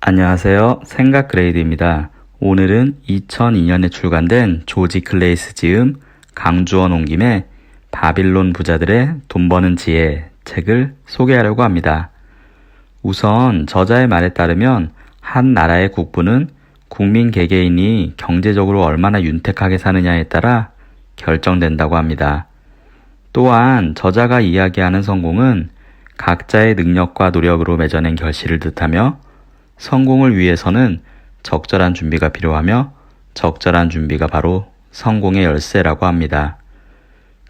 안녕하세요. 생각 그레이드입니다. 오늘은 2002년에 출간된 조지 클레이스 지음 강주원 온 김에 바빌론 부자들의 돈 버는 지혜 책을 소개하려고 합니다. 우선 저자의 말에 따르면 한 나라의 국부는 국민 개개인이 경제적으로 얼마나 윤택하게 사느냐에 따라 결정된다고 합니다. 또한 저자가 이야기하는 성공은 각자의 능력과 노력으로 맺어낸 결실을 뜻하며 성공을 위해서는 적절한 준비가 필요하며 적절한 준비가 바로 성공의 열쇠라고 합니다.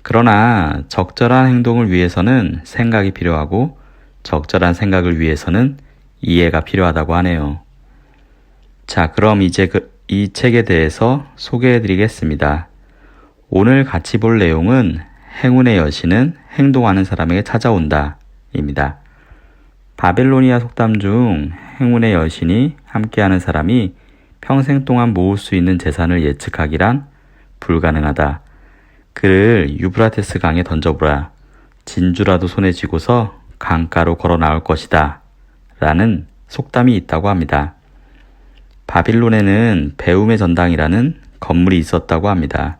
그러나 적절한 행동을 위해서는 생각이 필요하고 적절한 생각을 위해서는 이해가 필요하다고 하네요. 자, 그럼 이제 이 책에 대해서 소개해 드리겠습니다. 오늘 같이 볼 내용은 행운의 여신은 행동하는 사람에게 찾아온다 입니다. 바벨로니아 속담 중 행운의 여신이 함께하는 사람이 평생 동안 모을 수 있는 재산을 예측하기란 불가능하다. 그를 유브라테스 강에 던져보라. 진주라도 손에 쥐고서 강가로 걸어 나올 것이다. 라는 속담이 있다고 합니다. 바빌론에는 배움의 전당이라는 건물이 있었다고 합니다.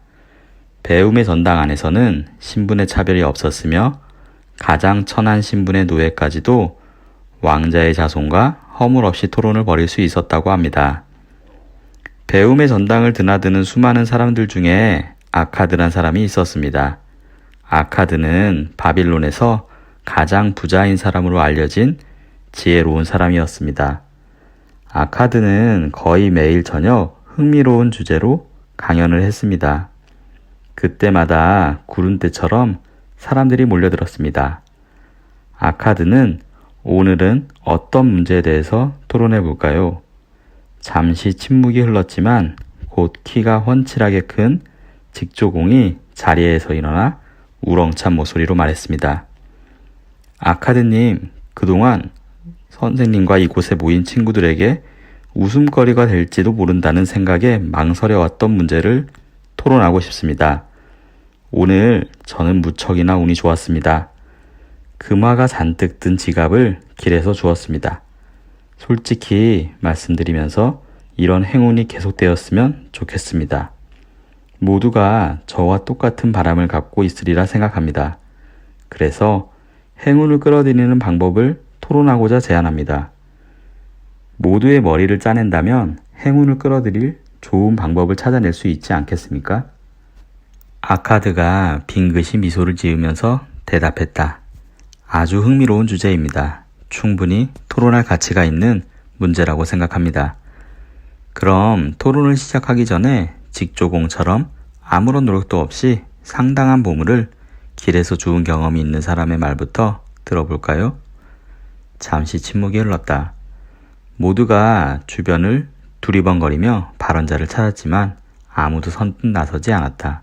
배움의 전당 안에서는 신분의 차별이 없었으며 가장 천한 신분의 노예까지도 왕자의 자손과 허물 없이 토론을 벌일 수 있었다고 합니다. 배움의 전당을 드나드는 수많은 사람들 중에 아카드란 사람이 있었습니다. 아카드는 바빌론에서 가장 부자인 사람으로 알려진 지혜로운 사람이었습니다. 아카드는 거의 매일 저녁 흥미로운 주제로 강연을 했습니다. 그때마다 구름대처럼 사람들이 몰려들었습니다. 아카드는 오늘은 어떤 문제에 대해서 토론해 볼까요? 잠시 침묵이 흘렀지만 곧 키가 훤칠하게 큰 직조공이 자리에서 일어나 우렁찬 목소리로 말했습니다. 아카드님, 그동안 선생님과 이곳에 모인 친구들에게 웃음거리가 될지도 모른다는 생각에 망설여왔던 문제를 토론하고 싶습니다. 오늘 저는 무척이나 운이 좋았습니다. 금화가 잔뜩 든 지갑을 길에서 주었습니다. 솔직히 말씀드리면서 이런 행운이 계속되었으면 좋겠습니다. 모두가 저와 똑같은 바람을 갖고 있으리라 생각합니다. 그래서 행운을 끌어들이는 방법을 토론하고자 제안합니다. 모두의 머리를 짜낸다면 행운을 끌어들일 좋은 방법을 찾아낼 수 있지 않겠습니까? 아카드가 빙긋이 미소를 지으면서 대답했다. 아주 흥미로운 주제입니다. 충분히 토론할 가치가 있는 문제라고 생각합니다. 그럼 토론을 시작하기 전에 직조공처럼 아무런 노력도 없이 상당한 보물을 길에서 주운 경험이 있는 사람의 말부터 들어볼까요? 잠시 침묵이 흘렀다. 모두가 주변을 두리번거리며 발언자를 찾았지만 아무도 선뜻 나서지 않았다.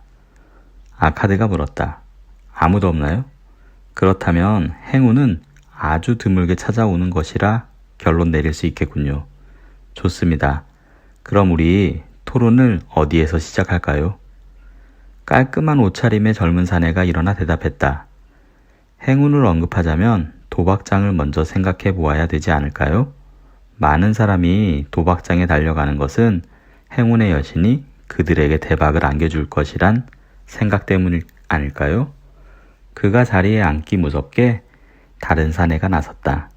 아카드가 물었다. 아무도 없나요? 그렇다면 행운은 아주 드물게 찾아오는 것이라 결론 내릴 수 있겠군요. 좋습니다. 그럼 우리 토론을 어디에서 시작할까요? 깔끔한 옷차림의 젊은 사내가 일어나 대답했다. 행운을 언급하자면 도박장을 먼저 생각해 보아야 되지 않을까요? 많은 사람이 도박장에 달려가는 것은 행운의 여신이 그들에게 대박을 안겨줄 것이란 생각 때문 아닐까요? 그가 자리에 앉기 무섭게 다른 사내가 나섰다.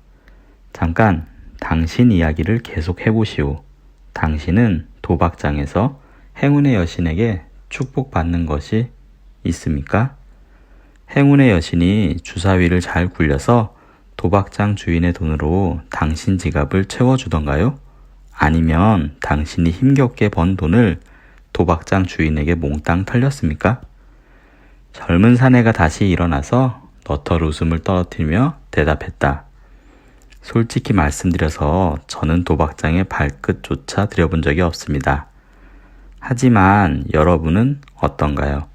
잠깐, 당신 이야기를 계속 해보시오. 당신은 도박장에서 행운의 여신에게 축복받는 것이 있습니까? 행운의 여신이 주사위를 잘 굴려서 도박장 주인의 돈으로 당신 지갑을 채워주던가요? 아니면 당신이 힘겹게 번 돈을 도박장 주인에게 몽땅 털렸습니까? 젊은 사내가 다시 일어나서 너털 웃음을 떨어뜨리며 대답했다. 솔직히 말씀드려서 저는 도박장에 발끝조차 들여본 적이 없습니다. 하지만 여러분은 어떤가요?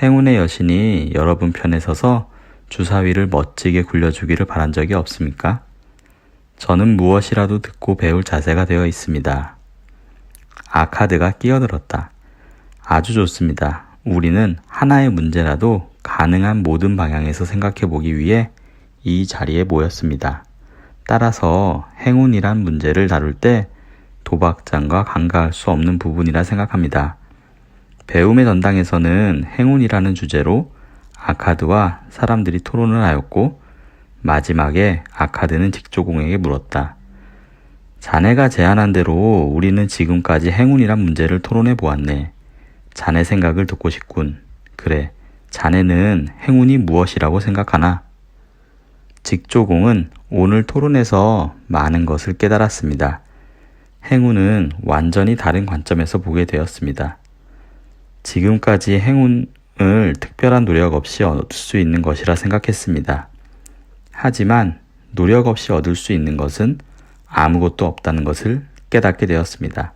행운의 여신이 여러분 편에 서서 주사위를 멋지게 굴려주기를 바란 적이 없습니까? 저는 무엇이라도 듣고 배울 자세가 되어 있습니다. 아카드가 끼어들었다. 아주 좋습니다. 우리는 하나의 문제라도 가능한 모든 방향에서 생각해 보기 위해 이 자리에 모였습니다. 따라서 행운이란 문제를 다룰 때 도박장과 간과할 수 없는 부분이라 생각합니다. 배움의 전당에서는 행운이라는 주제로 아카드와 사람들이 토론을 하였고 마지막에 아카드는 직조공에게 물었다. 자네가 제안한 대로 우리는 지금까지 행운이란 문제를 토론해 보았네. 자네 생각을 듣고 싶군. 그래, 자네는 행운이 무엇이라고 생각하나? 직조공은 오늘 토론에서 많은 것을 깨달았습니다. 행운은 완전히 다른 관점에서 보게 되었습니다. 지금까지 행운을 특별한 노력 없이 얻을 수 있는 것이라 생각했습니다. 하지만 노력 없이 얻을 수 있는 것은 아무것도 없다는 것을 깨닫게 되었습니다.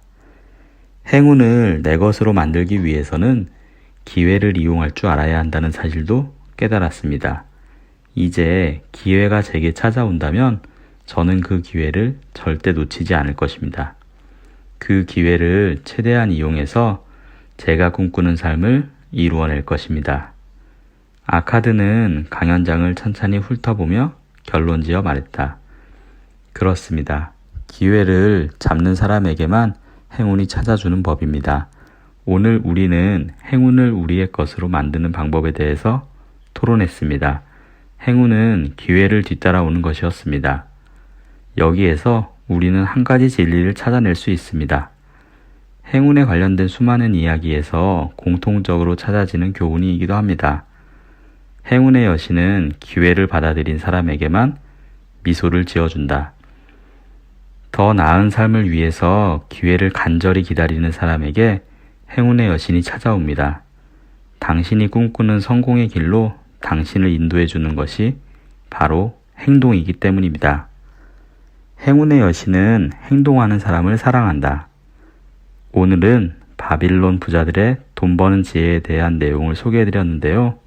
행운을 내 것으로 만들기 위해서는 기회를 이용할 줄 알아야 한다는 사실도 깨달았습니다. 이제 기회가 제게 찾아온다면 저는 그 기회를 절대 놓치지 않을 것입니다. 그 기회를 최대한 이용해서 제가 꿈꾸는 삶을 이루어낼 것입니다. 아카드는 강연장을 천천히 훑어보며 결론지어 말했다. 그렇습니다. 기회를 잡는 사람에게만 행운이 찾아주는 법입니다. 오늘 우리는 행운을 우리의 것으로 만드는 방법에 대해서 토론했습니다. 행운은 기회를 뒤따라오는 것이었습니다. 여기에서 우리는 한 가지 진리를 찾아낼 수 있습니다. 행운에 관련된 수많은 이야기에서 공통적으로 찾아지는 교훈이기도 합니다. 행운의 여신은 기회를 받아들인 사람에게만 미소를 지어준다. 더 나은 삶을 위해서 기회를 간절히 기다리는 사람에게 행운의 여신이 찾아옵니다. 당신이 꿈꾸는 성공의 길로 당신을 인도해 주는 것이 바로 행동이기 때문입니다. 행운의 여신은 행동하는 사람을 사랑한다. 오늘은 바빌론 부자들의 돈 버는 지혜에 대한 내용을 소개해 드렸는데요.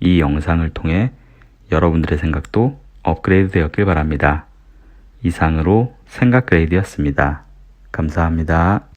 이 영상을 통해 여러분들의 생각도 업그레이드 되었길 바랍니다. 이상으로 생각 그레이드였습니다. 감사합니다.